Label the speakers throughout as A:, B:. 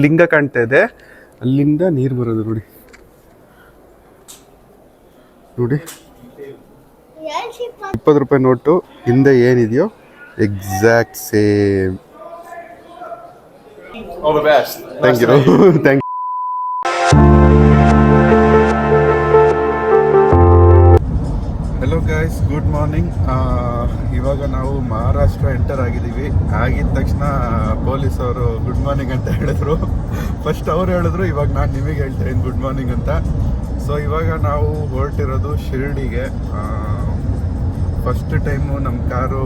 A: ಲಿಂಗ ಕಾಣ್ತಾ ಇದೆ, ಅಲ್ಲಿಂದ ನೀರು ಬರೋದು ನೋಡಿ. ನೋಡಿ 20 ರೂಪಾಯಿ ನೋಟು ಹಿಂದೆ ಏನಿದೆಯೋ exact same. Thank you. Thank you. Hello guys, good morning. ಇವಾಗ ನಾವು ಮಹಾರಾಷ್ಟ್ರ ಎಂಟರ್ ಆಗಿದ್ದೀವಿ. ಆಗಿದ ತಕ್ಷಣ ಪೊಲೀಸ್ ಅವರು ಗುಡ್ ಮಾರ್ನಿಂಗ್ ಅಂತ ಹೇಳಿದ್ರು. ಫಸ್ಟ್ ಅವ್ರು ಹೇಳಿದ್ರು, ಇವಾಗ ನಾನು ನಿಮಗೆ ಹೇಳ್ತಾ ಇದ್ದೀನಿ ಗುಡ್ ಮಾರ್ನಿಂಗ್ ಅಂತ. ಸೊ ಇವಾಗ ನಾವು ಹೊರಟಿರೋದು ಶಿರ್ಡಿಗೆ. ಫಸ್ಟ್ ಟೈಮು ನಮ್ಮ ಕಾರು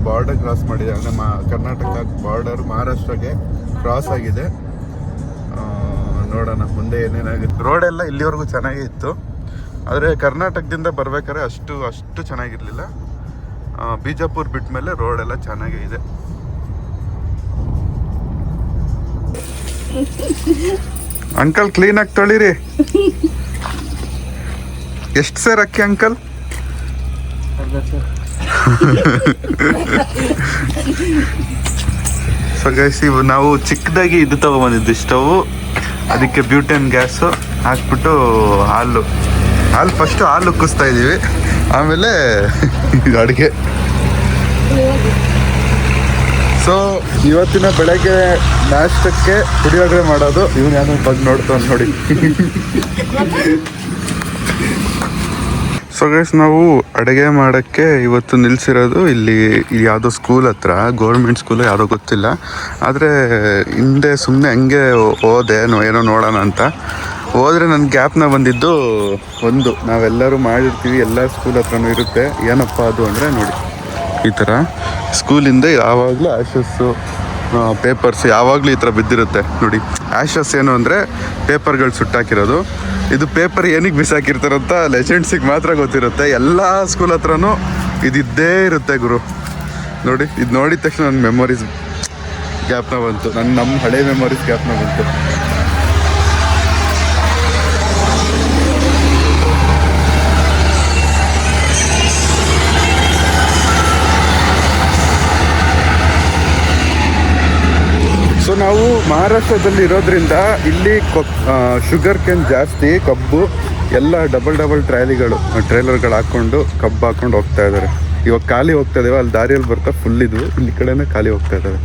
A: ಬಾರ್ಡರ್ ಕ್ರಾಸ್ ಮಾಡಿದೆ, ನಮ್ಮ ಕರ್ನಾಟಕ ಬಾರ್ಡರ್ ಮಹಾರಾಷ್ಟ್ರಗೆ ಕ್ರಾಸ್ ಆಗಿದೆ. ನೋಡೋಣ ಮುಂದೆ ಏನೇನಾಗುತ್ತೆ. ರೋಡೆಲ್ಲ ಇಲ್ಲಿವರೆಗೂ ಚೆನ್ನಾಗೇ ಇತ್ತು, ಆದರೆ ಕರ್ನಾಟಕದಿಂದ ಬರ್ಬೇಕಾದ್ರೆ ಅಷ್ಟು ಚೆನ್ನಾಗಿರಲಿಲ್ಲ. ಬಿಜಾಪುರ್ ಬಿಟ್ಟ ಮೇಲೆ ರೋಡೆಲ್ಲ ಚೆನ್ನಾಗೇ ಇದೆ. ಅಂಕಲ್ ಕ್ಲೀನಾಗಿ ತೊಳಿರಿ. ಎಷ್ಟು ಸೇರ್ ಅಕ್ಕಿ ಅಂಕಲ್? ಸೊ ಗೈಸ್, ಇವು ನಾವು ಚಿಕ್ಕದಾಗಿ ಇದು ತಗೊಬಂದಿದ್ದು ಸ್ಟವ್. ಅದಕ್ಕೆ ಬ್ಯೂಟೇನ್ ಗ್ಯಾಸು ಹಾಕ್ಬಿಟ್ಟು ಹಾಲು ಫಸ್ಟು ಹಾಲು ಉಕ್ಕಿಸ್ತಾ ಇದ್ದೀವಿ, ಆಮೇಲೆ ಅಡುಗೆ. ಸೊ ಇವತ್ತಿನ ಬೆಳಗ್ಗೆ ನಾಷ್ಟಕ್ಕೆ ಪುಳಿಯೋಗರೆ ಮಾಡೋದು. ಇವನು ಯಾರು ಬಗ್ಗೆ ನೋಡ್ತಾನೆ ನೋಡಿ. ಸೊ ಗೈಸ್, ನಾವು ಅಡುಗೆ ಮಾಡೋಕ್ಕೆ ಇವತ್ತು ನಿಲ್ಲಿಸಿರೋದು ಇಲ್ಲಿ ಯಾವುದೋ ಸ್ಕೂಲ್ ಹತ್ರ, ಗೌರ್ಮೆಂಟ್ ಸ್ಕೂಲು ಯಾವುದೋ ಗೊತ್ತಿಲ್ಲ. ಆದರೆ ಹಿಂದೆ ಸುಮ್ಮನೆ ಹಂಗೆ ಹೋದೆ ಏನೋ ನೋಡೋಣ ಅಂತ. ಹೋದರೆ ನನ್ನ ಗ್ಯಾಪ್ನ ಬಂದಿದ್ದು ಒಂದು, ನಾವೆಲ್ಲರೂ ಮಾಡಿರ್ತೀವಿ, ಎಲ್ಲ ಸ್ಕೂಲ್ ಹತ್ರನೂ ಇರುತ್ತೆ. ಏನಪ್ಪ ಅದು ಅಂದರೆ ನೋಡಿ, ಈ ಥರ ಸ್ಕೂಲಿಂದ ಯಾವಾಗಲೂ ಆ್ಯಶಸ್ಸು, ಪೇಪರ್ಸ್ ಯಾವಾಗಲೂ ಈ ಥರ ಬಿದ್ದಿರುತ್ತೆ ನೋಡಿ. ಆ್ಯಶಸ್ ಏನು ಅಂದರೆ ಪೇಪರ್ಗಳು ಸುಟ್ಟಾಕಿರೋದು. ಇದು ಪೇಪರ್ ಏನಕ್ಕೆ ಬಿಸಾಕಿರ್ತಾರಂತ ಲೆಜೆಂಡ್ಸಿಗೆ ಮಾತ್ರ ಗೊತ್ತಿರುತ್ತೆ. ಎಲ್ಲ ಸ್ಕೂಲ್ ಹತ್ರನೂ ಇದಿದ್ದೇ ಇರುತ್ತೆ ಗುರು. ನೋಡಿ, ಇದು ನೋಡಿದ ತಕ್ಷಣ ನನ್ನ ಮೆಮೊರೀಸ್ ಗ್ಯಾಪ್ನ ಬಂತು, ನಮ್ಮ ಹಳೆ ಮೆಮೊರೀಸ್ ಗ್ಯಾಪ್ನ ಬಂತು. ಸೊ ನಾವು ಮಹಾರಾಷ್ಟ್ರದಲ್ಲಿ ಇರೋದ್ರಿಂದ ಇಲ್ಲಿ ಶುಗರ್ ಕೇನ್ ಜಾಸ್ತಿ, ಕಬ್ಬು ಎಲ್ಲ ಡಬಲ್ ಟ್ರೈಲರ್ಗಳು ಹಾಕ್ಕೊಂಡು ಕಬ್ಬು ಹಾಕ್ಕೊಂಡು ಹೋಗ್ತಾ ಇದ್ದಾರೆ. ಇವಾಗ ಖಾಲಿ ಹೋಗ್ತಾ ಇದ್ದೇವೆ, ಅಲ್ಲಿ ದಾರಿಯಲ್ಲಿ ಬರ್ತಾ ಫುಲ್ ಇದ್ವು, ಇಲ್ಲಿ ಕಡೆನೇ ಖಾಲಿ ಹೋಗ್ತಾ ಇದ್ದಾರೆ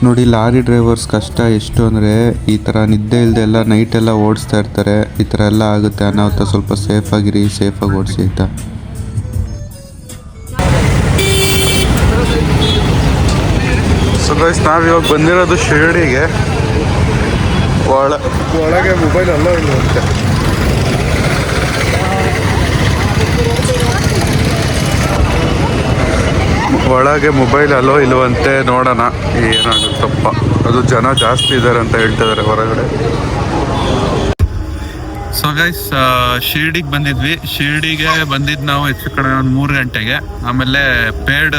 B: ನೋಡಿ. ಲಾರಿ ಡ್ರೈವರ್ಸ್ ಕಷ್ಟ ಎಷ್ಟು ಅಂದರೆ, ಈ ಥರ ನಿದ್ದೆ ಇಲ್ಲದೆ ಎಲ್ಲ ನೈಟೆಲ್ಲ ಓಡಿಸ್ತಾ ಇರ್ತಾರೆ. ಈ ಥರ ಎಲ್ಲ ಆಗುತ್ತೆ ಅನಾಹುತ. ಸ್ವಲ್ಪ ಸೇಫಾಗಿರಿ, ಸೇಫಾಗಿ ಓಡಿಸಿ ಆಯಿತಾ.
A: ಸೊ ಗೈಸ್, ನಾವಿವಾಗ ಬಂದಿರೋದು ಶಿರ್ಡಿಗೆ. ಒಳಗೆ ಮೊಬೈಲ್ ಅಲ್ಲ ಇಲ್ಲವಂತೆ. ಒಳಗೆ ಮೊಬೈಲ್ ಅಲ್ಲೋ ಇಲ್ಲವಂತೆ, ನೋಡೋಣ ಏನಾಗುತ್ತಪ್ಪ. ಅದು ಜನ ಜಾಸ್ತಿ ಇದ್ದಾರೆ ಅಂತ ಹೇಳ್ತಿದ್ದಾರೆ ಹೊರಗಡೆ. ಸೊ ಗೈಸ್, ಶಿರ್ಡಿಗೆ ಬಂದಿದ್ವಿ. ಶಿರ್ಡಿಗೆ ಬಂದಿದ್ದು ನಾವು ಹೆಚ್ಚು ಕಡಿಮೆ ಒಂದು 3 ಗಂಟೆಗೆ. ಆಮೇಲೆ ಪೇಡ್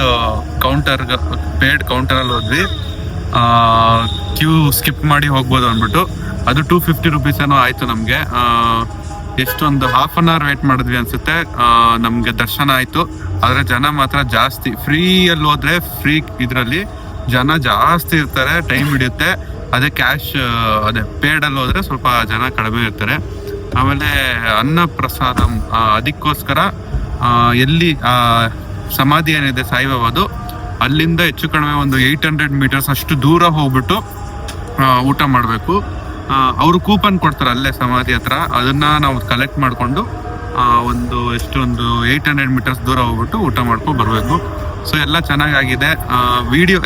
A: ಕೌಂಟರಲ್ಲಿ ಹೋದ್ವಿ. ಕ್ಯೂ ಸ್ಕಿಪ್ ಮಾಡಿ ಹೋಗ್ಬೋದು ಅಂದ್ಬಿಟ್ಟು. ಅದು 250 ರುಪೀಸ್ ಏನೋ ಆಯಿತು ನಮಗೆ. ಎಷ್ಟೊಂದು ಹಾಫ್ ಅನ್ ಅವರ್ ವೇಟ್ ಮಾಡಿದ್ವಿ ಅನಿಸುತ್ತೆ. ನಮಗೆ ದರ್ಶನ ಆಯಿತು, ಆದರೆ ಜನ ಮಾತ್ರ ಜಾಸ್ತಿ. ಫ್ರೀಯಲ್ಲಿ ಹೋದರೆ ಫ್ರೀ ಇದರಲ್ಲಿ ಜನ ಜಾಸ್ತಿ ಇರ್ತಾರೆ, ಟೈಮ್ ಹಿಡಿಯುತ್ತೆ. ಅದೇ ಪೇಡಲ್ಲಿ ಹೋದರೆ ಸ್ವಲ್ಪ ಜನ ಕಡಿಮೆ ಇರ್ತಾರೆ. ಆಮೇಲೆ ಅನ್ನ ಪ್ರಸಾದ, ಅದಕ್ಕೋಸ್ಕರ ಎಲ್ಲಿ ಸಮಾಧಿ ಏನಿದೆ ಸಾಯಿಬಾಬಾದು, ಅಲ್ಲಿಂದ ಹೆಚ್ಚು ಕಡಿಮೆ ಒಂದು 800 ಮೀಟರ್ಸ್ ಅಷ್ಟು ದೂರ ಹೋಗ್ಬಿಟ್ಟು ಊಟ ಮಾಡಬೇಕು. ಅವರು ಕೂಪನ್ ಕೊಡ್ತಾರೆ ಅಲ್ಲೇ ಸಮಾಧಿ ಹತ್ರ, ಅದನ್ನ ನಾವು ಕಲೆಕ್ಟ್ ಮಾಡಿಕೊಂಡು ಒಂದು 800 ಮೀಟರ್ಸ್ ದೂರ ಹೋಗ್ಬಿಟ್ಟು ಊಟ ಮಾಡ್ಕೊಂಡು ಬರಬೇಕು. ಸೊ ಎಲ್ಲ ಚೆನ್ನಾಗಾಗಿದೆ. ವಿಡಿಯೋ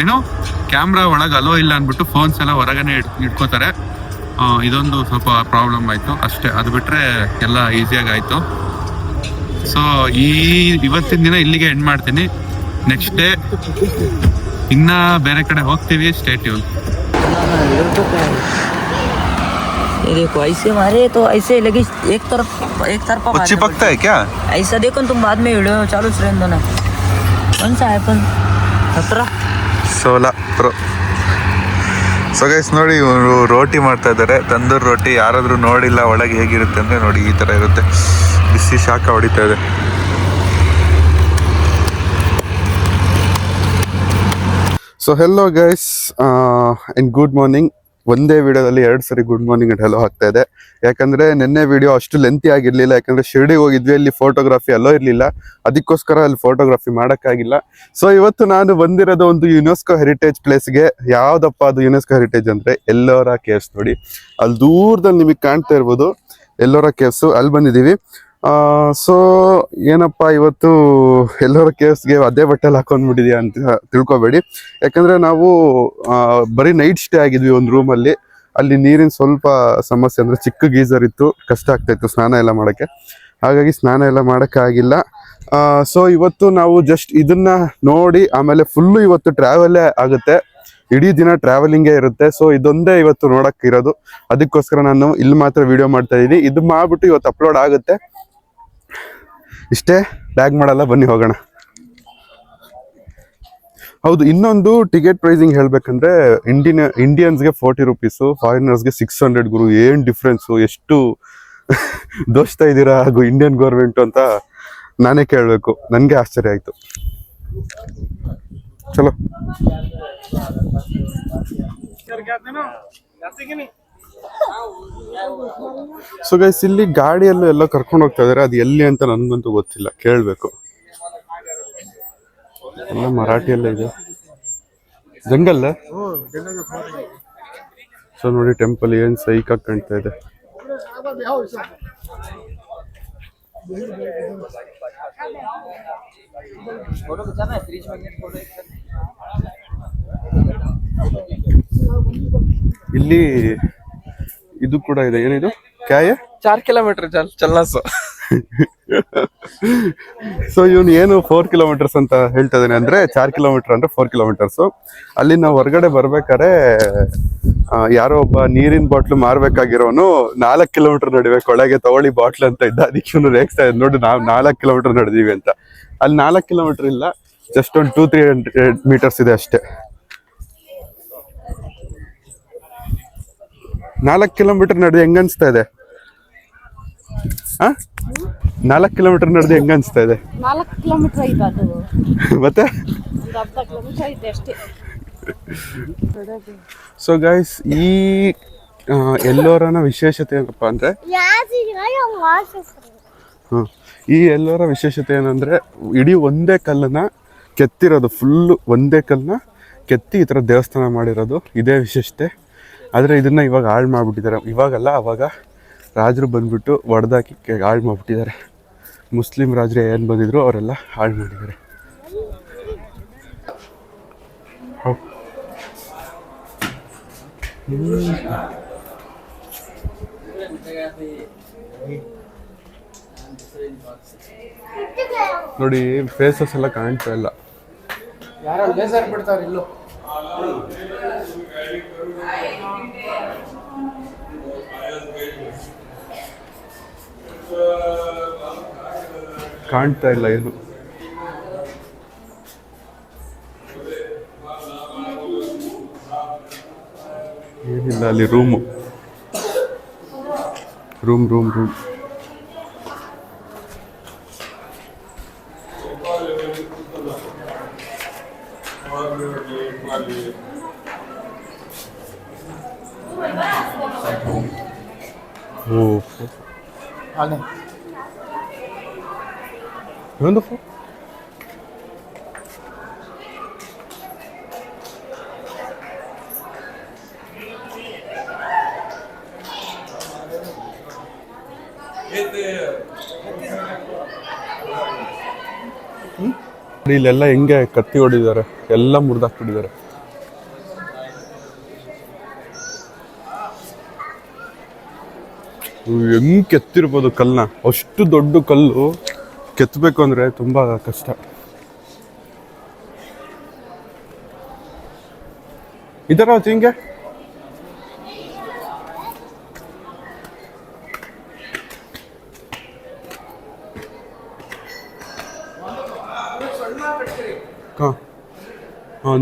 A: ಕ್ಯಾಮ್ರಾ ಒಳಗೆ ಅಲೋ ಇಲ್ಲ ಅಂದ್ಬಿಟ್ಟು ಫೋನ್ಸ್ ಎಲ್ಲ ಹೊರಗನೆ ಇಟ್ಕೋತಾರೆ. ಇದೊಂದು ಸ್ವಲ್ಪ ಪ್ರಾಬ್ಲಮ್ ಆಯಿತು ಅಷ್ಟೇ. ಅದು ಬಿಟ್ಟರೆ ಎಲ್ಲ ಈಸಿಯಾಗಿ ಆಯಿತು. ಸೊ ಇವತ್ತಿನ ದಿನ ಇಲ್ಲಿಗೆ ಎಂಡ್ ಮಾಡ್ತೀನಿ. ನೆಕ್ಸ್ಟ್ ಡೇ ಇನ್ನ ಬೇರೆ ಕಡೆ ಹೋಗ್ತೀವಿ. Stay tune.
C: देखो ऐसे मारे तो ऐसे लगे एक तरफा
A: चिपकता है क्या?
C: ऐसा देखो तुम बाद में वीडियो चालू रहने ना. कौन सा iPhone
A: 16 Pro. ಸೊ ಗೈಸ್ ನೋಡಿ, ಇವರು ರೋಟಿ ಮಾಡ್ತಾ ಇದ್ದಾರೆ, ತಂದೂರು ರೋಟಿ. ಯಾರಾದರೂ ನೋಡಿಲ್ಲ ಒಳಗೆ ಹೇಗಿರುತ್ತೆ ಅಂದರೆ ನೋಡಿ, ಈ ಥರ ಇರುತ್ತೆ. ಬಿಸಿ ಶಾಖ ಹೊಡಿತಾ ಇದೆ.
D: So hello guys and good morning. ಒಂದೇ ವಿಡಿಯೋದಲ್ಲಿ 2 ಸರಿ ಗುಡ್ ಮಾರ್ನಿಂಗ್ ಅಂಡ್ ಹೆಲೋ ಆಗ್ತಾ ಇದೆ. ಯಾಕಂದ್ರೆ ನಿನ್ನೆ ವಿಡಿಯೋ ಅಷ್ಟು ಲೆಂತಿ ಆಗಿರ್ಲಿಲ್ಲ, ಯಾಕಂದ್ರೆ ಶಿರ್ಡಿಗೆ ಹೋಗಿದ್ವಿ, ಅಲ್ಲಿ ಫೋಟೋಗ್ರಫಿ ಅಲ್ಲೋ ಇರ್ಲಿಲ್ಲ, ಅದಕ್ಕೋಸ್ಕರ ಅಲ್ಲಿ ಫೋಟೋಗ್ರಫಿ ಮಾಡೋಕ್ಕಾಗಿಲ್ಲ. ಸೊ ಇವತ್ತು ನಾನು ಬಂದಿರೋದು ಒಂದು ಯುನೆಸ್ಕೋ ಹೆರಿಟೇಜ್ ಪ್ಲೇಸ್ಗೆ. ಯಾವ್ದಪ್ಪ ಅದು ಯುನೆಸ್ಕೋ ಹೆರಿಟೇಜ್ ಅಂದ್ರೆ ಎಲ್ಲೋರಾ ಕೇವ್ಸ್. ನೋಡಿ ಅಲ್ಲಿ ದೂರದಲ್ಲಿ ನಿಮಗೆ ಕಾಣ್ತಾ ಇರ್ಬೋದು ಎಲ್ಲೋರಾ ಕೇವ್ಸ್, ಅಲ್ಲಿ ಬಂದಿದ್ದೀವಿ. ಸೊ ಏನಪ್ಪ ಇವತ್ತು ಎಲ್ಲರ ಕೇವ್ಸ್ಗೆ ಅದೇ ಬಟ್ಟೆಲ್ಲಿ ಹಾಕೊಂಡ್ಬಿಟ್ಟಿದ್ಯಾ ಅಂತ ತಿಳ್ಕೊಬೇಡಿ. ಯಾಕಂದ್ರೆ ನಾವು ಬರೀ ನೈಟ್ ಸ್ಟೇ ಆಗಿದ್ವಿ ಒಂದು ರೂಮಲ್ಲಿ. ಅಲ್ಲಿ ನೀರಿನ ಸ್ವಲ್ಪ ಸಮಸ್ಯೆ, ಅಂದ್ರೆ ಚಿಕ್ಕ ಗೀಸರ್ ಇತ್ತು, ಕಷ್ಟ ಆಗ್ತಾ ಇತ್ತು ಸ್ನಾನ ಎಲ್ಲ ಮಾಡೋಕ್ಕೆ. ಹಾಗಾಗಿ ಸ್ನಾನ ಎಲ್ಲ ಮಾಡೋಕ್ಕಾಗಿಲ್ಲ. ಸೊ ಇವತ್ತು ನಾವು ಜಸ್ಟ್ ಇದನ್ನ ನೋಡಿ ಆಮೇಲೆ ಫುಲ್ಲು ಇವತ್ತು ಟ್ರಾವೆಲ್ಲೇ ಆಗುತ್ತೆ, ಇಡೀ ದಿನ ಟ್ರಾವೆಲಿಂಗೇ ಇರುತ್ತೆ. ಸೊ ಇದೊಂದೇ ಇವತ್ತು ನೋಡಕ್ ಇರೋದು, ಅದಕ್ಕೋಸ್ಕರ ನಾನು ಇಲ್ಲಿ ಮಾತ್ರ ವಿಡಿಯೋ ಮಾಡ್ತಾ ಇದ್ದೀನಿ. ಇದು ಮಾಡ್ಬಿಟ್ಟು ಇವತ್ತು ಅಪ್ಲೋಡ್ ಆಗುತ್ತೆ. ಇಷ್ಟೇ, ಟ್ಯಾಗ್ ಮಾಡಲ್ಲ, ಬನ್ನಿ ಹೋಗೋಣ. ಹೌದು, ಇನ್ನೊಂದು ಟಿಕೆಟ್ ಪ್ರೈಸಿಂಗ್ ಹೇಳ್ಬೇಕಂದ್ರೆ ಇಂಡಿಯನ್ಸ್ಗೆ 40 ರುಪೀಸು, ಫಾರಿನರ್ಸ್ಗೆ 600. ಗುರು ಏನ್ ಡಿಫ್ರೆನ್ಸು, ಎಷ್ಟು ದೋಚ್ತಾ ಇದ್ದೀರಾ ಹಾಗೂ ಇಂಡಿಯನ್ ಗೌರ್ಮೆಂಟ್ ಅಂತ ನಾನೇ ಕೇಳಬೇಕು. ನನಗೆ ಆಶ್ಚರ್ಯ ಆಯ್ತು. ಚಲೋ ಸೊ ಗೈಸ್, ಇಲ್ಲಿ ಗಾಡಿಯಲ್ಲೂ ಎಲ್ಲ ಕರ್ಕೊಂಡು ಹೋಗ್ತಾ ಇದಾರೆ. ಅದು ಎಲ್ಲಿ ಅಂತ ನನ್ಗಂತೂ ಗೊತ್ತಿಲ್ಲ, ಕೇಳಬೇಕು. ಎಲ್ಲ ಮರಾಠಿಯಲ್ಲೇ ಇದೆ, ಜಂಗಲ್. ಸೊ ನೋಡಿ ಟೆಂಪಲ್ ಏನ್ ಸೈಕಾಗಿ ಕಾಣ್ತಾ ಇದೆ. ಇಲ್ಲಿ ಇದು ಕೂಡ ಇದೆ, ಏನಿದು ಕ್ಯಾಯ
E: 4 ಕಿಲೋಮೀಟರ್ ಚಲನ.
D: ಸೊ ಇವನು ಏನು 4 ಕಿಲೋಮೀಟರ್ಸ್ ಅಂತ ಹೇಳ್ತಾ ಇದ್ದಾನೆ ಅಂದ್ರೆ 4 ಕಿಲೋಮೀಟರ್ ಅಂದ್ರೆ 4 ಕಿಲೋಮೀಟರ್ಸ್. ಅಲ್ಲಿ ನಾವು ಹೊರಗಡೆ ಬರ್ಬೇಕಾದ್ರೆ ಯಾರೋ ಒಬ್ಬ ನೀರಿನ ಬಾಟ್ಲು ಮಾರ್ಬೇಕಾಗಿರೋನು 4 ಕಿಲೋಮೀಟರ್ ನಡಿಬೇಕು ಒಳಗೆ, ತಗೊಳ್ಳಿ ಬಾಟ್ಲ್ ಅಂತ ಇದ್ದ. ಅದಕ್ಕೆ ಇವನು ರೇಗಿಸ್ತಾ ಇದ್ ನೋಡಿ, ನಾವು 4 ಕಿಲೋಮೀಟರ್ ನಡೆದೀವಿ ಅಂತ. ಅಲ್ಲಿ 4 ಕಿಲೋಮೀಟರ್ ಇಲ್ಲ, ಜಸ್ಟ್ ಒಂದು 200-300 ಮೀಟರ್ಸ್ ಇದೆ ಅಷ್ಟೇ. 4 ಕಿಲೋಮೀಟರ್ ನಡೆದು ಹೆಂಗ ಅನ್ಸ್ತಾ ಇದೆ? 4 ಕಿಲೋಮೀಟರ್ ನಡೆದು ಹೆಂಗ ಅನ್ಸ್ತಾ ಇದೆ?
F: 4 ಕಿಲೋಮೀಟರ್ ಐತೆ ಅದು,
D: ಮತ್ತೆ
F: ಒಂದು ಅರ್ಧ ಕಿಲೋಮೀಟರ್ ಐತೆ ಅಷ್ಟೇ.
D: ಸೊ ಗೈಸ್, ಈ ಎಲ್ಲೋರನ ವಿಶೇಷತೆ ಏನಪ್ಪ ಅಂದ್ರೆ, ಈ ಎಲ್ಲೋರ ವಿಶೇಷತೆ ಏನಂದ್ರೆ ಇಡೀ ಒಂದೇ ಕಲ್ಲನ್ನ ಕೆತ್ತಿರೋದು, ಫುಲ್ಲು ಒಂದೇ ಕಲ್ಲನ್ನ ಕೆತ್ತಿ ಈ ಥರ ದೇವಸ್ಥಾನ ಮಾಡಿರೋದು, ಇದೇ ವಿಶೇಷತೆ. ಆದರೆ ಇದನ್ನ ಇವಾಗ ಹಾಳು ಮಾಡಿಬಿಟ್ಟಿದ್ದಾರೆ. ಇವಾಗಲ್ಲ, ಅವಾಗ ರಾಜರು ಬಂದ್ಬಿಟ್ಟು ಒಡೆದಾಕಿ ಹಾಳು ಮಾಡಿಬಿಟ್ಟಿದ್ದಾರೆ. ಮುಸ್ಲಿಂ ರಾಜರು ಏನು ಬಂದಿದ್ರು ಅವರೆಲ್ಲ ಹಾಳು ಮಾಡಿದ್ದಾರೆ. ನೋಡಿ ಫೇಸಸ್ ಎಲ್ಲ ಕಾಣ್ತಾ ಇಲ್ಲ. ಕಾಣ್ತಾ ಇಲ್ಲ ಏನು. ಏನಿಲ್ಲ ಅಲ್ಲಿ ರೂಮ್. Wonderful. ಇಲ್ಲೆಲ್ಲ ಹೆಂಗೆ ಕತ್ತಿ ಹೊಡಿದ್ದಾರೆ, ಎಲ್ಲ ಮುರಿದಾಕ್ಬಿಟ್ಟಿದ್ದಾರೆ. ಹೆಂಗ್ ಕೆತ್ತಿರ್ಬೋದು ಕಲ್ಲನ್ನ, ಅಷ್ಟು ದೊಡ್ಡ ಕಲ್ಲು ಕೆತ್ತಬೇಕು ಅಂದ್ರೆ ತುಂಬಾ ಕಷ್ಟ. ಇದರ ಹಿಂಗೆ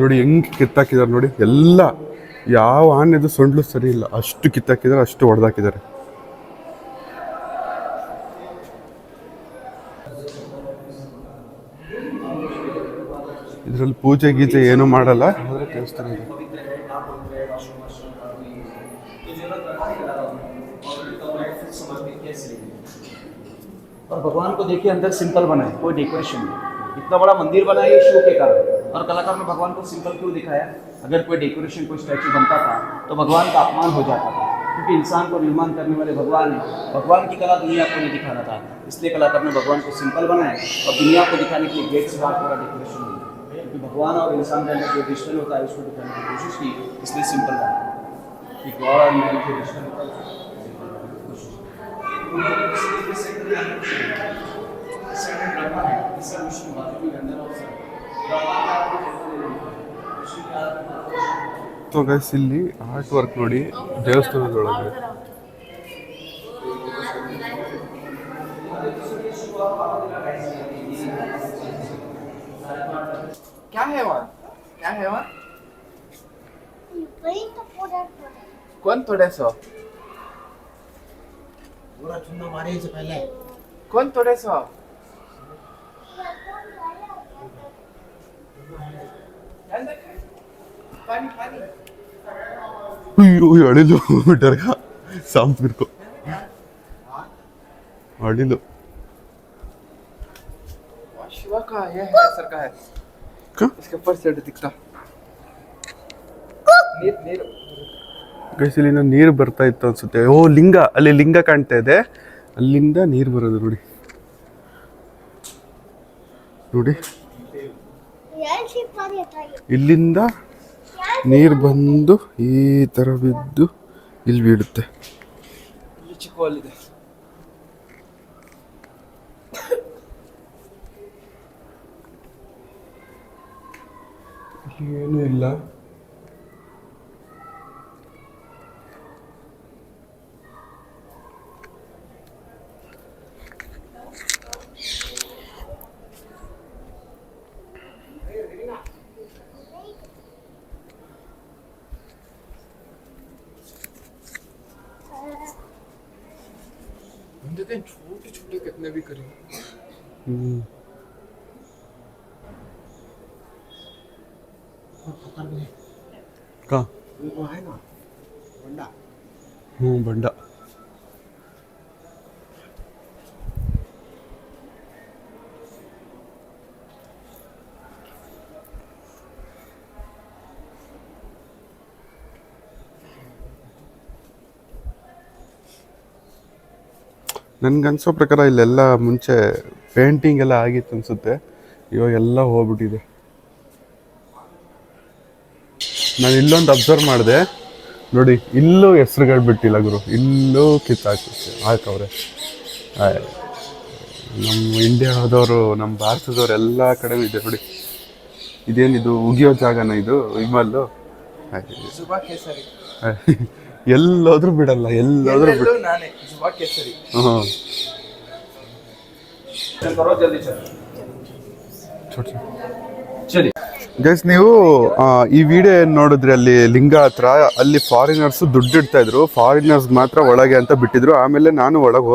D: ನೋಡಿ ಹೆಂಗ್ ಕಿತ್ತಾಕಿದ್ದಾರೆ ನೋಡಿ. ಎಲ್ಲ ಯಾವ ಆನೆದು ಸೊಂಡ್ಲು ಸರಿ ಇಲ್ಲ, ಅಷ್ಟು ಕಿತ್ತಾಕಿದ್ದಾರೆ, ಅಷ್ಟು ಹೊಡೆದಾಕಿದ್ದಾರೆ. ಇದರಲ್ಲಿ ಪೂಜೆ ಗೀಜೆ ಏನೂ ಮಾಡಲ್ಲ, ಆದರೆ ದೇವಸ್ಥಾನ ಇದೆ.
G: और भगवान को देखिए अंदर सिंपल बना है, कोई डेकोरेशन नहीं. इतना बड़ा मंदिर बना है ये शो के कारण. और कलाकार ने भगवान को सिंपल क्यों दिखाया? अगर कोई डेकोरेशन कोई स्टैचू बनता था तो भगवान का अपमान हो जाता था, क्योंकि इंसान को निर्माण करने वाले भगवान है. भगवान की कला दुनिया को नहीं दिखाना था, इसलिए कलाकार ने भगवान को सिंपल बनाया और दुनिया को दिखाने के लिए गेट से बाहर पूरा डेकोरेशन नहीं, क्योंकि भगवान और इंसान का अंदर जो रिश्ता होता है उसको दिखाने की कोशिश की, इसलिए सिंपल बना कि गॉड और मैन के रिश्ते होता है.
D: ಸೊ ಗೈಸ್ ಇಲ್ಲಿ ಆರ್ಟ್ ವರ್ಕ್ ನೋಡಿ ದೇವಸ್ಥಾನದೊಳಗೆ.
E: क्या है वहाँ? क्या है वहाँ?
F: वही तो पूरा
E: कौन तोड़े सो?
H: पूरा चुना मारे से पहले
E: कौन तोड़े सो? पानी पानी.
D: ಅಯ್ಯೋ ಅಳಿಲು ಡರ್ಗ ಸಾಂಪ್ ಬಿರ್ಕೋ ಅಳಿಲು.
E: शिवा का ये है सर का है.
D: क्या?
E: इसके ऊपर से दिखता. नीर नीर.
D: ಗೈಸ್ ಇಲ್ಲಿಂದ ನೀರು ಬರ್ತಾ ಇತ್ತು ಅನ್ಸುತ್ತೆ. ಓ ಲಿಂಗ, ಅಲ್ಲಿ ಲಿಂಗ ಕಾಣ್ತಾ ಇದೆ, ಅಲ್ಲಿಂದ ನೀರು ಬರೋದು ನೋಡಿ. ನೋಡಿ ಇಲ್ಲಿಂದ ನೀರು ಬಂದು ಈ ಥರ ಬಿದ್ದು ಇಲ್ಲಿ ಬೀಳುತ್ತೆ.
E: ये चिकोल ಇದೆ.
D: ಇಲ್ಲಿ ಏನೂ ಇಲ್ಲ.
E: देखते हैं छोटे छोटे कितने भी करें.
D: का
H: वो है ना बंडा.
D: ಬಂಡ. ನನ್ಗನ್ಸೋ ಪ್ರಕಾರ ಇಲ್ಲೆಲ್ಲ ಮುಂಚೆ ಪೇಂಟಿಂಗ್ ಎಲ್ಲ ಆಗಿತ್ತು ಅನ್ಸುತ್ತೆ, ಇವಾಗ ಎಲ್ಲ ಹೋಗ್ಬಿಟ್ಟಿದೆ. ನಾನು ಇಲ್ಲೊಂದು ಅಬ್ಸರ್ವ್ ಮಾಡಿದೆ ನೋಡಿ, ಇಲ್ಲೂ ಹೆಸ್ರುಗಳು ಬಿಟ್ಟಿಲ್ಲ ಗುರು, ಇಲ್ಲೂ ಹಾಕವ್ರೆ. ನಮ್ಮ ಇಂಡಿಯಾದವರು, ನಮ್ಮ ಭಾರತದವ್ರು ಎಲ್ಲ ಕಡೆ ಇದೆ ನೋಡಿ. ಇದೇನಿದು ಉಗಿಯೋ ಜಾಗನ ಇದು ವಿಮಲ್ಲು?
E: जुबा केसरी.
D: ಎಲ್ಲೋದ್ರೂ ಬಿಡಲ್ಲ, ಎಲ್ಲೋದ್ರೂ ಬಿಡ.
E: ನಾನೇ जुबा केसरी.
D: ಹಾಂ
G: करो जल्दी चलिए.
D: ಗೈಸ್ ನೀವು ಈ ವಿಡಿಯೋ ಏನು ನೋಡಿದ್ರಿ, ಅಲ್ಲಿ ಲಿಂಗ ಹತ್ರ ಅಲ್ಲಿ ಫಾರಿನರ್ಸ್ ದುಡ್ಡು ಇಡ್ತಾ ಇದ್ರು, ಫಾರಿನರ್ಸ್ ಮಾತ್ರ ಒಳಗೆ ಅಂತ ಬಿಟ್ಟಿದ್ರು. ಆಮೇಲೆ ನಾನು ಒಳಗೆ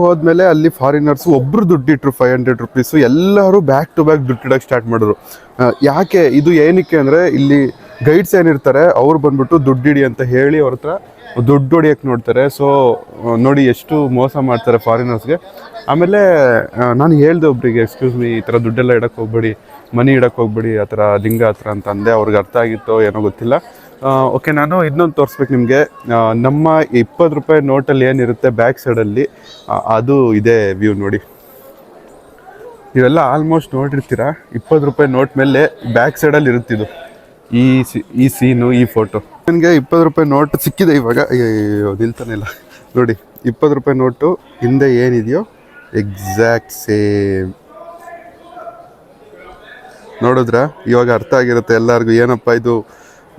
D: ಹೋದ್ಮೇಲೆ ಅಲ್ಲಿ ಫಾರಿನರ್ಸ್ ಒಬ್ರು ದುಡ್ಡಿಟ್ರು 500 ರುಪೀಸು. ಎಲ್ಲರೂ ಬ್ಯಾಕ್ ಟು ಬ್ಯಾಕ್ ದುಡ್ಡಿಡಕ್ಕೆ ಸ್ಟಾರ್ಟ್ ಮಾಡಿದ್ರು. ಯಾಕೆ ಇದು ಏನಕ್ಕೆ ಅಂದರೆ, ಇಲ್ಲಿ ಗೈಡ್ಸ್ ಏನಿರ್ತಾರೆ ಅವ್ರು ಬಂದ್ಬಿಟ್ಟು ದುಡ್ಡಿಡಿ ಅಂತ ಹೇಳಿ ಅವ್ರ ಹತ್ರ ದುಡ್ಡು ಹೊಡಿಯಕ್ಕೆ ನೋಡ್ತಾರೆ. ಸೊ ನೋಡಿ ಎಷ್ಟು ಮೋಸ ಮಾಡ್ತಾರೆ ಫಾರಿನರ್ಸ್ಗೆ. ಆಮೇಲೆ ನಾನು ಹೇಳ್ದೆ ಒಬ್ರಿಗೆ, ಎಕ್ಸ್ಕ್ಯೂಸ್ ಮೀ, ಈ ಥರ ದುಡ್ಡೆಲ್ಲ ಇಡಕ್ಕೆ ಹೋಗ್ಬೇಡಿ, ಮನಿ ಇಡಕ್ಕೆ ಹೋಗ್ಬೇಡಿ ಆ ಥರ ಲಿಂಗ ಹತ್ರ ಅಂತ ಅಂದೆ. ಅವ್ರಿಗೆ ಅರ್ಥ ಆಗಿತ್ತೋ ಏನೋ ಗೊತ್ತಿಲ್ಲ. ಓಕೆ, ನಾನು ಇನ್ನೊಂದು ತೋರಿಸ್ಬೇಕು ನಿಮಗೆ. ನಮ್ಮ 20 ರೂಪಾಯಿ ನೋಟಲ್ಲಿ ಏನಿರುತ್ತೆ ಬ್ಯಾಕ್ ಸೈಡಲ್ಲಿ, ಅದು ಇದೆ ವ್ಯೂ ನೋಡಿ. ನೀವೆಲ್ಲ ಆಲ್ಮೋಸ್ಟ್ ನೋಡಿರ್ತೀರ, 20 ರೂಪಾಯಿ ನೋಟ್ ಮೇಲೆ ಬ್ಯಾಕ್ ಸೈಡಲ್ಲಿ ಇರುತ್ತಿದ್ದು ಈ ಸೀನು, ಈ ಫೋಟೋ. ನನಗೆ 20 ರೂಪಾಯಿ ನೋಟ್ ಸಿಕ್ಕಿದೆ ಇವಾಗ. ನಿಲ್ತಾನೆ ಇಲ್ಲ ನೋಡಿ. 20 ರೂಪಾಯಿ ನೋಟು ಹಿಂದೆ ಏನಿದೆಯೋ ಎಕ್ಸಾಕ್ಟ್ ಸೇಮ್. ನೋಡಿದ್ರ? ಇವಾಗ ಅರ್ಥ ಆಗಿರುತ್ತೆ ಎಲ್ಲರಿಗೂ ಏನಪ್ಪ ಇದು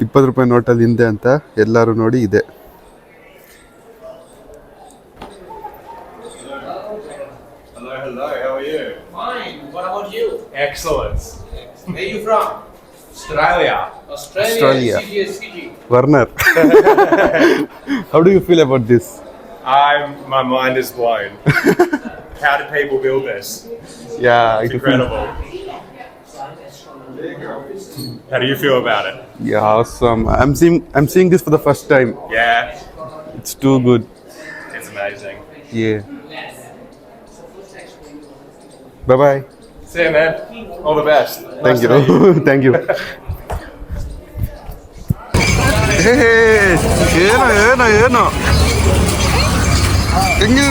D: 20 ರೂಪಾಯಿ ನೋಟಲ್ಲಿ ಹಿಂದೆ ಅಂತ. ಎಲ್ಲರೂ ನೋಡಿ ಇದೆ.
I: Hello, how are you? Fine, what about you? Excellent. Where are you from? Australia.
D: Australia.
I: CG.
D: Werner. How do you feel about this?
I: My mind is blown. How did people build this?
D: Yeah,
I: It's incredible. How do you feel about it?
D: Yeah, awesome. I'm seeing this for the first time.
I: Yeah,
D: It's too good.
I: it's amazing.
D: Yeah. Bye bye.
I: See you, man. All the best.
D: Thank
I: Nice to meet
D: you. Thank you. ಏನು ಹೆಂಗೆ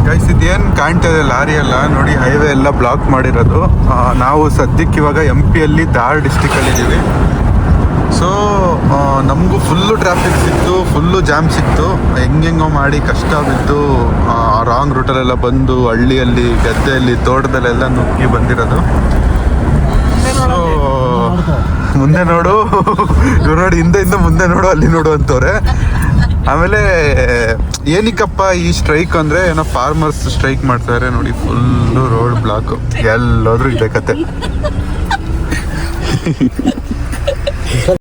D: guys ಇದೇನು ಕಾಣ್ತಾ ಇದೆ lorry ಎಲ್ಲ ನೋಡಿ, highway ಎಲ್ಲ block ಮಾಡಿರೋದು. ನಾವು ಸದ್ಯಕ್ಕೆ ಇವಾಗ MP ಅಲ್ಲಿ ಧಾರ್ ಡಿಸ್ಟಿಕಲ್ಲಿ ಇದ್ದೀವಿ. ಸೊ ನಮಗೂ ಫುಲ್ಲು ಟ್ರಾಫಿಕ್ ಸಿಕ್ತು, ಫುಲ್ಲು ಜಾಮ್ ಸಿಕ್ತು. ಹೆಂಗೆಂಗೋ ಮಾಡಿ ಕಷ್ಟ ಬಿದ್ದು ರಾಂಗ್ ರೂಟಲ್ಲೆಲ್ಲ ಬಂದು ಹಳ್ಳಿಯಲ್ಲಿ, ಗದ್ದೆಯಲ್ಲಿ, ತೋಟದಲ್ಲೆಲ್ಲ ನುಗ್ಗಿ ಬಂದಿರೋದು. ಸೊ ಮುಂದೆ ನೋಡು, ಇವ್ರು ನೋಡಿ ಹಿಂದೆ ಮುಂದೆ ನೋಡು, ಅಲ್ಲಿ ನೋಡು ಅಂತವ್ರೆ. ಆಮೇಲೆ ಏನಕ್ಕಪ್ಪ ಈ ಸ್ಟ್ರೈಕ್ ಅಂದರೆ ಏನೋ ಫಾರ್ಮರ್ಸ್ ಸ್ಟ್ರೈಕ್ ಮಾಡ್ತಾರೆ ನೋಡಿ. ಫುಲ್ಲು ರೋಡ್ ಬ್ಲಾಕು, ಎಲ್ಲೋದ್ರೂ ಇದೆ ಕತೆ.